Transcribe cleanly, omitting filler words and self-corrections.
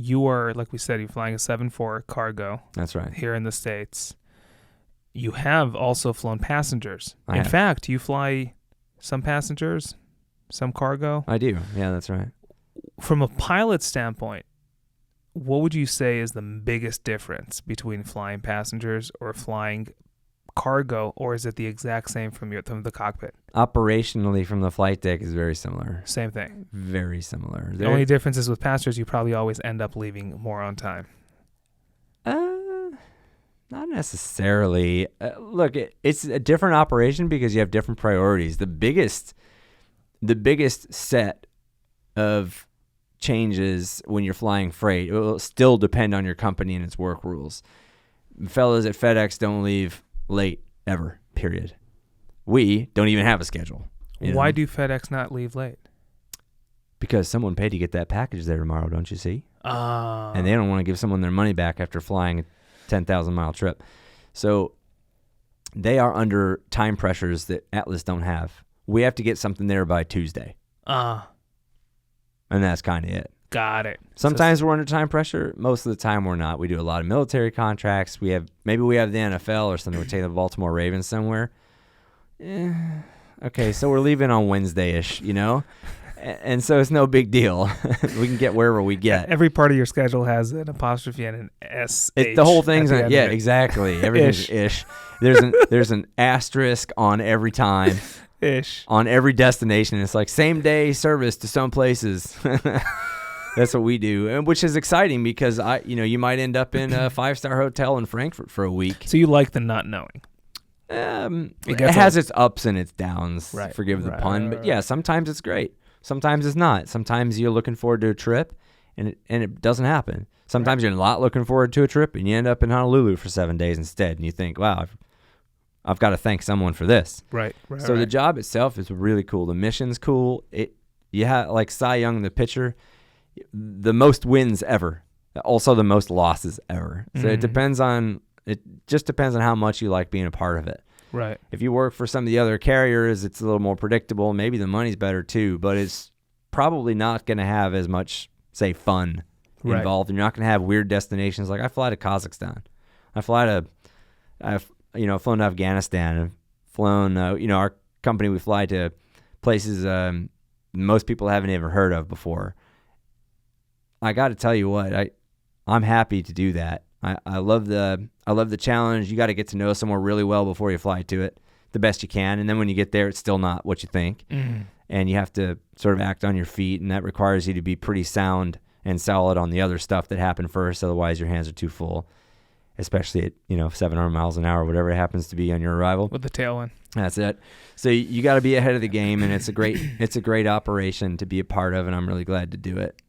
you are, like we said, you're flying a 747 cargo. That's right. Here in the States. You have also flown passengers. In fact, you fly some passengers, some cargo. I do. Yeah, that's right. From a pilot standpoint, what would you say is the biggest difference between flying passengers or flying cargo, or is it the exact same from the cockpit? Operationally, from the flight deck is very similar. Same thing. Very similar. The only difference is with passengers, you probably always end up leaving more on time. Not necessarily. Look, it's a different operation because you have different priorities. The biggest set of changes when you're flying freight, it will still depend on your company and its work rules. Fellas at FedEx don't leave late ever, period. We don't even have a schedule. Why do FedEx not leave late? Because someone paid to get that package there tomorrow, don't you see? And they don't want to give someone their money back after flying a 10,000-mile trip. So they are under time pressures that Atlas don't have. We have to get something there by Tuesday. And that's kind of it. Got it. Sometimes we're under time pressure. Most of the time we're not. We do a lot of military contracts. Maybe we have the NFL or something. We're taking the Baltimore Ravens somewhere. Okay, so we're leaving on Wednesday-ish, And so it's no big deal. We can get wherever we get. Every part of your schedule has an apostrophe and an S. The whole thing's exactly. Everything's ish. There's an asterisk on every time. Ish. On every destination. It's like same day service to some places. That's what we do, and which is exciting because you might end up in a 5-star hotel in Frankfurt for a week. So you like the not knowing. It has its ups and its downs. Right. Forgive the pun, but yeah, sometimes it's great. Sometimes it's not. Sometimes you're looking forward to a trip, and it doesn't happen. Sometimes you're not looking forward to a trip, and you end up in Honolulu for 7 days instead, and you think, wow, I've got to thank someone for this. Right. So the job itself is really cool. The mission's cool. You have, like Cy Young, the pitcher, the most wins ever, also the most losses ever. So it just depends on how much you like being a part of it. Right. If you work for some of the other carriers, it's a little more predictable. Maybe the money's better too, but it's probably not going to have as much, say, fun involved. And you're not going to have weird destinations. Like I fly to Kazakhstan. I've flown to Afghanistan. I've flown, our company, we fly to places most people haven't ever heard of before. I got to tell you what, I'm happy to do that. I love the challenge. You got to get to know somewhere really well before you fly to it, the best you can. And then when you get there, it's still not what you think. And you have to sort of act on your feet, and that requires you to be pretty sound and solid on the other stuff that happened first. Otherwise, your hands are too full, especially at 700 miles an hour, whatever it happens to be on your arrival. With the tailwind. That's it. So you got to be ahead of the game, and it's a great operation to be a part of, and I'm really glad to do it.